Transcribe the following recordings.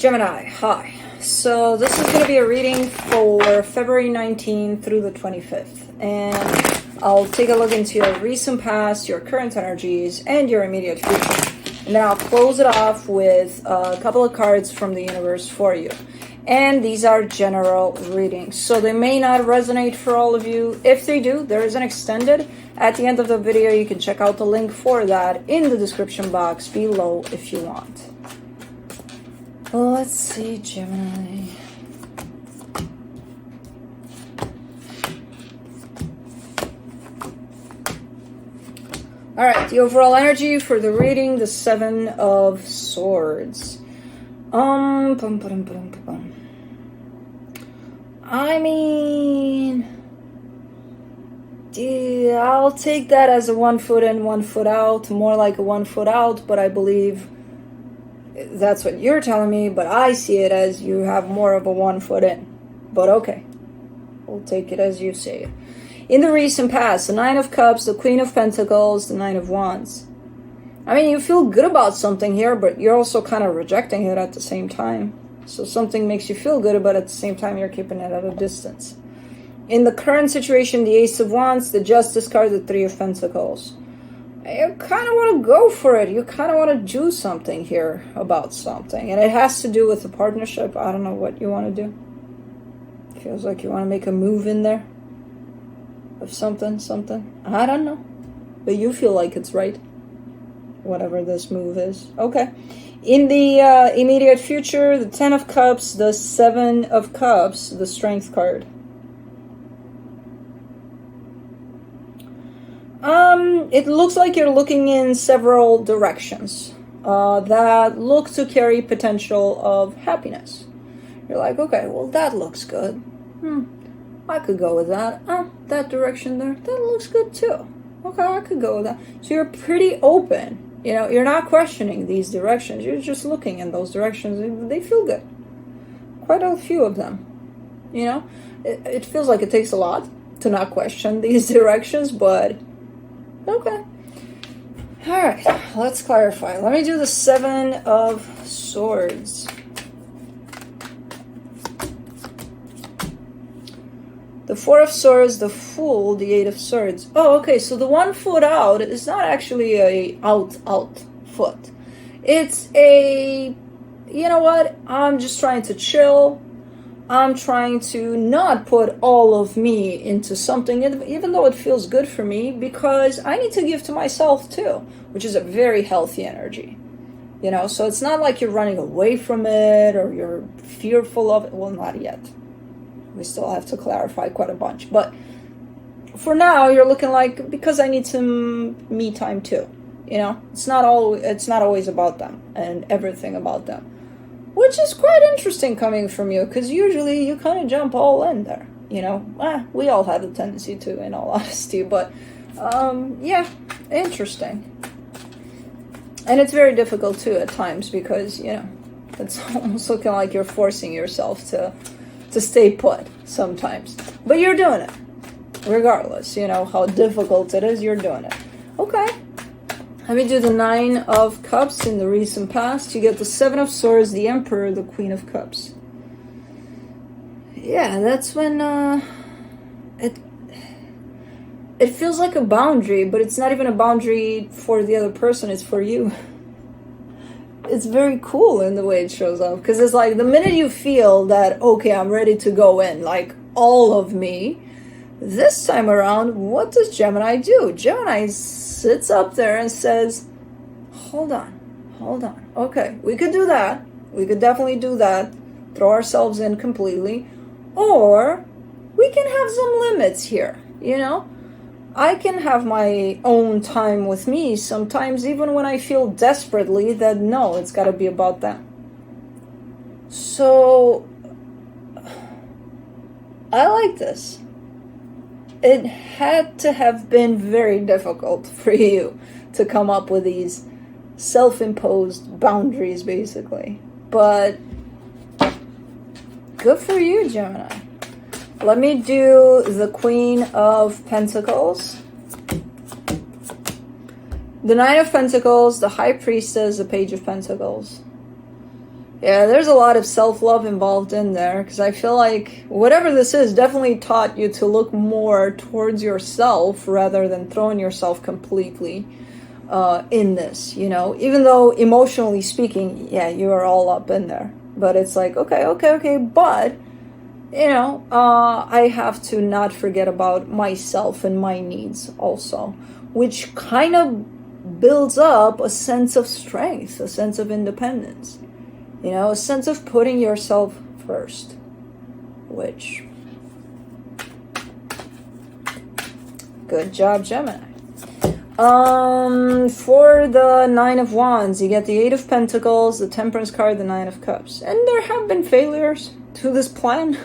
Gemini, hi. So this is going to be a reading for February 19th through the 25th. And I'll take a look into your recent past, your current energies, and your immediate future. And then I'll close it off with a couple of cards from the universe for you. And these are general readings, so they may not resonate for all of you. If they do, there is an extended. At the end of the video, you can check out the link for that in the description box below if you want. Well, let's see, Gemini. All right, the overall energy for the reading, the Seven of Swords. I mean, I'll take that as a 1 foot in, 1 foot out, more like a 1 foot out, but I believe that's what you're telling me, but I see it as you have more of a 1 foot in. But okay, we'll take it as you say it. In the recent past, the Nine of Cups, the Queen of Pentacles, the Nine of Wands. I mean, you feel good about something here, but you're also kind of rejecting it at the same time. So something makes you feel good, but at the same time, you're keeping it at a distance. In the current situation, the Ace of Wands, the Justice card, the Three of Pentacles. You kind of want to go for it. You kind of want to do something here about something. And it has to do with a partnership. I don't know what you want to do. Feels like you want to make a move in there. Of something. I don't know. But you feel like it's right. Whatever this move is. Okay. In the immediate future, the Ten of Cups, the Seven of Cups, the Strength card. It looks like you're looking in several directions that look to carry potential of happiness. You're like, okay, well, that looks good. I could go with that. That direction there, that looks good too. Okay, I could go with that. So you're pretty open. You know, you're not questioning these directions. You're just looking in those directions. They feel good. Quite a few of them. You know, it feels like it takes a lot to not question these directions, but okay. All right, let's clarify. Let me do the Seven of Swords. The Four of Swords, the Fool, the Eight of Swords. Oh, okay, so the 1 foot out is not actually a out foot. It's a, you know what, I'm just trying to chill. I'm trying to not put all of me into something, even though it feels good for me, because I need to give to myself too, which is a very healthy energy. You know, so it's not like you're running away from it or you're fearful of it. Well, not yet. We still have to clarify quite a bunch. But for now, you're looking like, because I need some me time too. You know, it's not always about them and everything about them. Which is quite interesting coming from you, because usually you kind of jump all in there. You know, we all have the tendency to, in all honesty. But, yeah, interesting. And it's very difficult too at times because, you know, it's almost looking like you're forcing yourself to stay put sometimes. But you're doing it. Regardless, you know, how difficult it is, you're doing it. Okay. Let me do the Nine of Cups in the recent past. You get the Seven of Swords, the Emperor, the Queen of Cups. Yeah, that's when it feels like a boundary, but it's not even a boundary for the other person, it's for you. It's very cool in the way it shows up, because it's like the minute you feel that, okay, I'm ready to go in, like all of me, this time around, what does Gemini do? Gemini sits up there and says, hold on. Okay, we could do that. We could definitely do that. Throw ourselves in completely. Or we can have some limits here, you know? I can have my own time with me sometimes, even when I feel desperately that no, it's got to be about them. So, I like this. It had to have been very difficult for you to come up with these self-imposed boundaries, basically. But good for you, Gemini. Let me do the Queen of Pentacles. The Nine of Pentacles, the High Priestess, the Page of Pentacles. Yeah, there's a lot of self-love involved in there because I feel like whatever this is definitely taught you to look more towards yourself rather than throwing yourself completely in this, you know, even though emotionally speaking, yeah, you are all up in there. But it's like, okay, but, you know, I have to not forget about myself and my needs also, which kind of builds up a sense of strength, a sense of independence, you know, a sense of putting yourself first, which, good job, Gemini. For the Nine of Wands, you get the Eight of Pentacles, the Temperance card, the Nine of Cups. And there have been failures to this plan.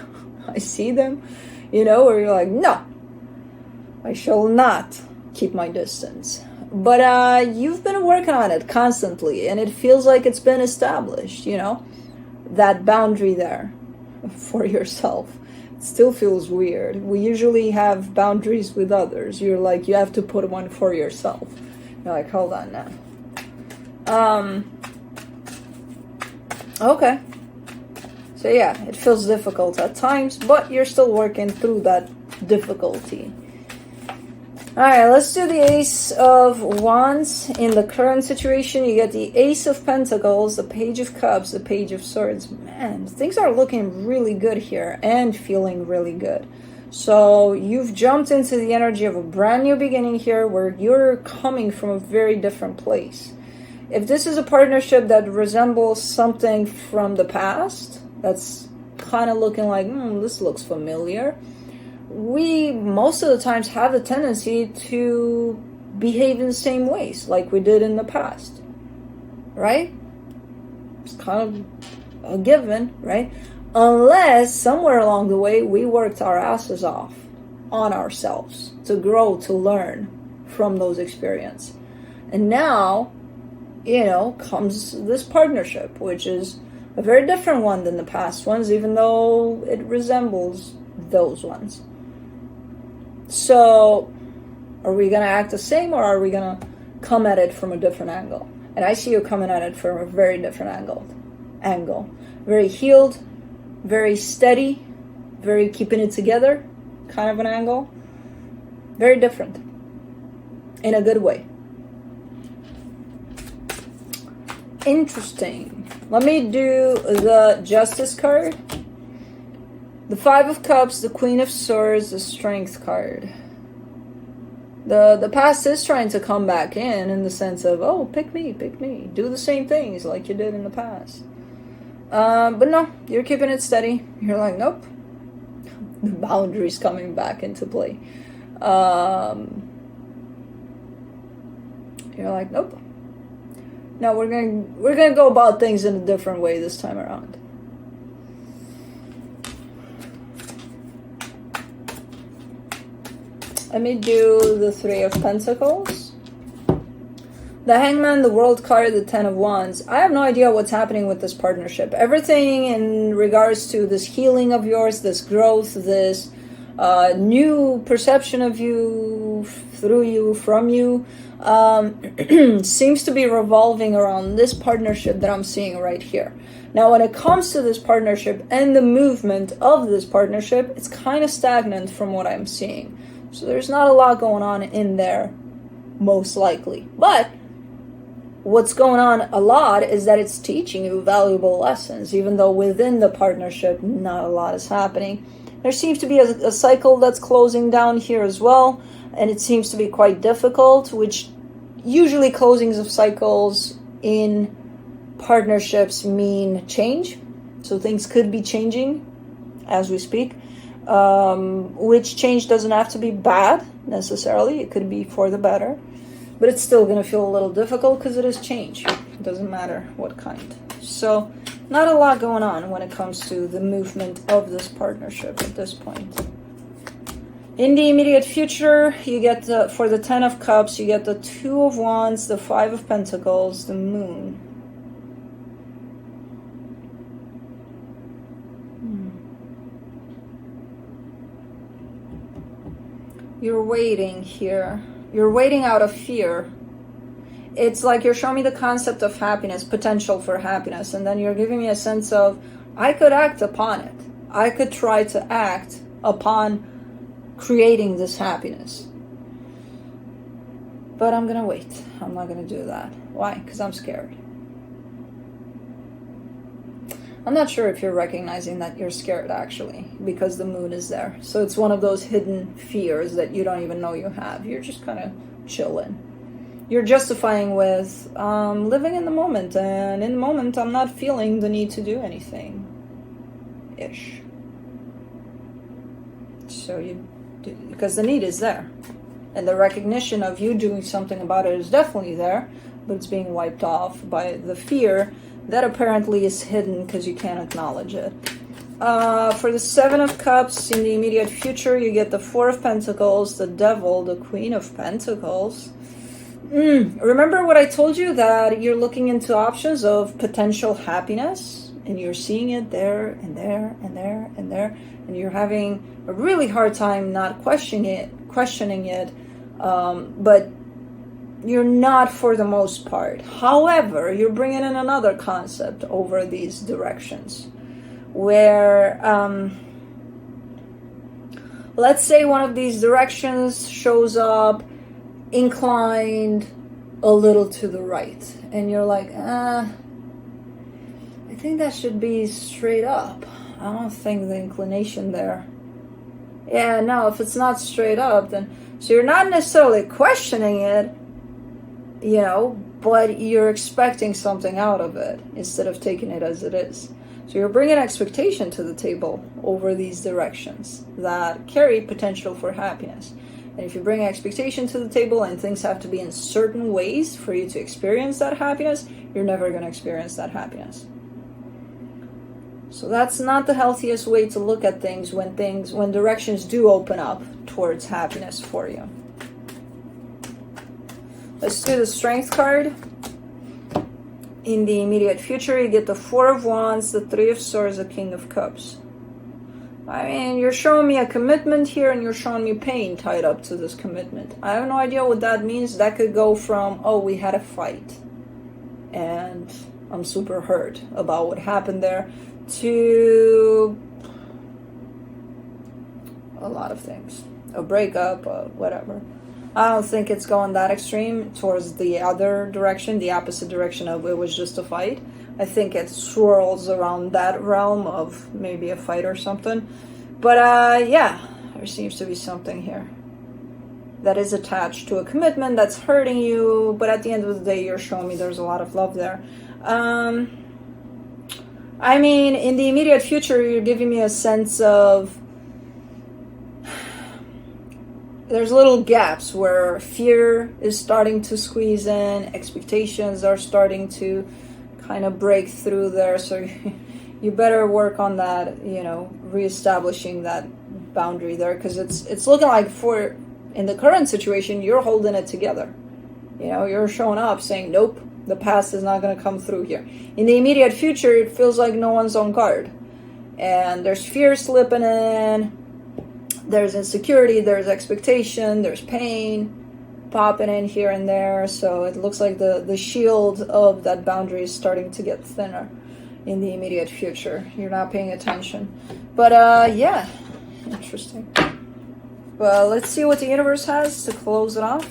I see them, you know, where you're like, no, I shall not keep my distance. But you've been working on it constantly, and it feels like it's been established, you know, that boundary there for yourself. Still feels weird. We usually have boundaries with others. You're like, you have to put one for yourself. You're like, hold on now. Okay. So yeah, it feels difficult at times, but you're still working through that difficulty. Alright, let's do the Ace of Wands. In the current situation, you get the Ace of Pentacles, the Page of Cups, the Page of Swords. Man, things are looking really good here and feeling really good. So you've jumped into the energy of a brand new beginning here where you're coming from a very different place. If this is a partnership that resembles something from the past, that's kind of looking like, this looks familiar, we most of the times have the tendency to behave in the same ways like we did in the past, right? It's kind of a given, right? Unless somewhere along the way we worked our asses off on ourselves to grow, to learn from those experiences. And now, you know, comes this partnership, which is a very different one than the past ones, even though it resembles those ones. So, are we going to act the same, or are we going to come at it from a different angle? And I see you coming at it from a very different angle. Very healed, very steady, very keeping it together kind of an angle. Very different. In a good way. Interesting. Let me do the Justice card. The Five of Cups, the Queen of Swords, the Strength card. The past is trying to come back in the sense of, oh, pick me. Do the same things like you did in the past. But no, you're keeping it steady. You're like, nope. The boundaries coming back into play. You're like, nope. No, we're gonna go about things in a different way this time around. Let me do the Three of Pentacles. The Hangman, the World card, the Ten of Wands. I have no idea what's happening with this partnership. Everything in regards to this healing of yours, this growth, this new perception of you, through you, from you, seems to be revolving around this partnership that I'm seeing right here. Now, when it comes to this partnership and the movement of this partnership, it's kind of stagnant from what I'm seeing. So there's not a lot going on in there, most likely. But what's going on a lot is that it's teaching you valuable lessons, even though within the partnership, not a lot is happening. There seems to be a cycle that's closing down here as well, and it seems to be quite difficult, which usually closings of cycles in partnerships mean change. So things could be changing as we speak. Which change doesn't have to be bad necessarily. It could be for the better, but it's still going to feel a little difficult because it is change. It doesn't matter what kind. So not a lot going on when it comes to the movement of this partnership at this point. In the immediate future, you get for the Ten of Cups, you get the Two of Wands, the Five of Pentacles, the Moon. You're waiting here. You're waiting out of fear. it's like you're showing me the concept of happiness, potential for happiness, and then you're giving me a sense of, I could act upon it. I could try to act upon creating this happiness. But I'm gonna wait. I'm not gonna do that. Why? Because I'm scared. I'm not sure if you're recognizing that you're scared, actually, because the moon is there. So it's one of those hidden fears that you don't even know you have. You're just kind of chilling. You're justifying with living in the moment, and in the moment I'm not feeling the need to do anything ish. So you do, because the need is there, and the recognition of you doing something about it is definitely there, but it's being wiped off by the fear that apparently is hidden because you can't acknowledge it. For the Seven of Cups, in the immediate future, you get the Four of Pentacles, the Devil, the Queen of Pentacles. Remember what I told you, that you're looking into options of potential happiness, and you're seeing it there and there and there and there, and you're having a really hard time not questioning it, but you're not for the most part. However, you're bringing in another concept over these directions, where let's say one of these directions shows up inclined a little to the right, and you're like, I think that should be straight up. I don't think the inclination there. Yeah, no, if it's not straight up, then, so you're not necessarily questioning it, you know, but you're expecting something out of it instead of taking it as it is. So you're bringing expectation to the table over these directions that carry potential for happiness. And if you bring expectation to the table and things have to be in certain ways for you to experience that happiness, you're never going to experience that happiness. So that's not the healthiest way to look at things when directions do open up towards happiness for you. Let's do the Strength card. In the immediate future, you get the Four of Wands, the Three of Swords, the King of Cups. I mean, you're showing me a commitment here, and you're showing me pain tied up to this commitment. I have no idea what that means. That could go from, oh, we had a fight, and I'm super hurt about what happened there, to a lot of things. A breakup, whatever. I don't think it's going that extreme towards the other direction, the opposite direction of it was just a fight. I think it swirls around that realm of maybe a fight or something. But yeah, there seems to be something here that is attached to a commitment that's hurting you, but at the end of the day, you're showing me there's a lot of love there. I mean, in the immediate future, you're giving me a sense of there's little gaps where fear is starting to squeeze in, expectations are starting to kind of break through there, so you better work on that, you know, reestablishing that boundary there, because it's looking like in the current situation, you're holding it together. You know, you're showing up saying, nope, the past is not going to come through here. In the immediate future, it feels like no one's on guard, and there's fear slipping in, there's insecurity, there's expectation, there's pain popping in here and there. So it looks like the shield of that boundary is starting to get thinner in the immediate future. You're not paying attention. But yeah, interesting. Well, let's see what the universe has to close it off.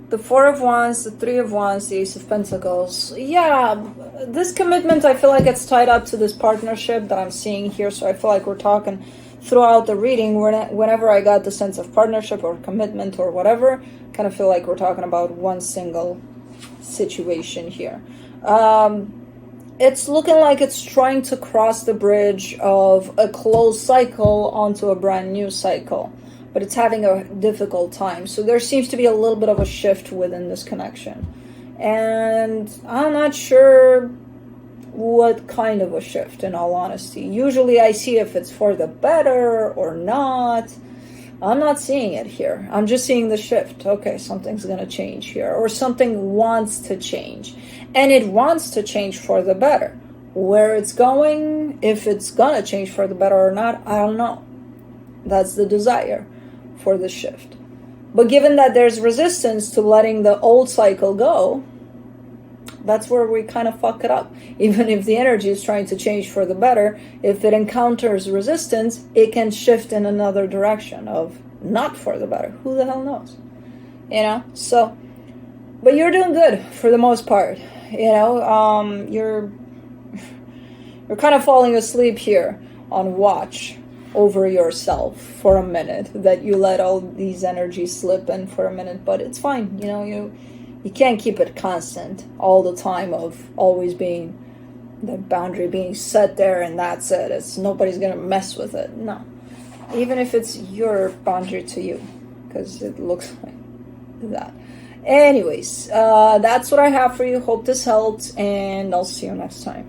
The Four of Wands, the Three of Wands, the Ace of Pentacles. Yeah, this commitment, I feel like it's tied up to this partnership that I'm seeing here. So I feel like we're talking throughout the reading, whenever I got the sense of partnership or commitment or whatever, kind of feel like we're talking about one single situation here. It's looking like it's trying to cross the bridge of a closed cycle onto a brand new cycle, but it's having a difficult time. So there seems to be a little bit of a shift within this connection. And I'm not sure what kind of a shift, in all honesty. Usually I see if it's for the better or not. I'm not seeing it here. I'm just seeing the shift. Okay, something's going to change here, or something wants to change. And it wants to change for the better. Where it's going, if it's going to change for the better or not, I don't know. That's the desire for the shift. But given that there's resistance to letting the old cycle go, that's where we kind of fuck it up. Even if the energy is trying to change for the better, if it encounters resistance, it can shift in another direction of not for the better. Who the hell knows? You know? So, but you're doing good for the most part. You know, you're kind of falling asleep here on watch over yourself for a minute, that you let all these energies slip in for a minute, but it's fine. You know, you can't keep it constant all the time of always being the boundary being set there and that's it. It's nobody's gonna mess with it. No, even if it's your boundary to you, because it looks like that. Anyways, that's what I have for you. Hope this helped, and I'll see you next time.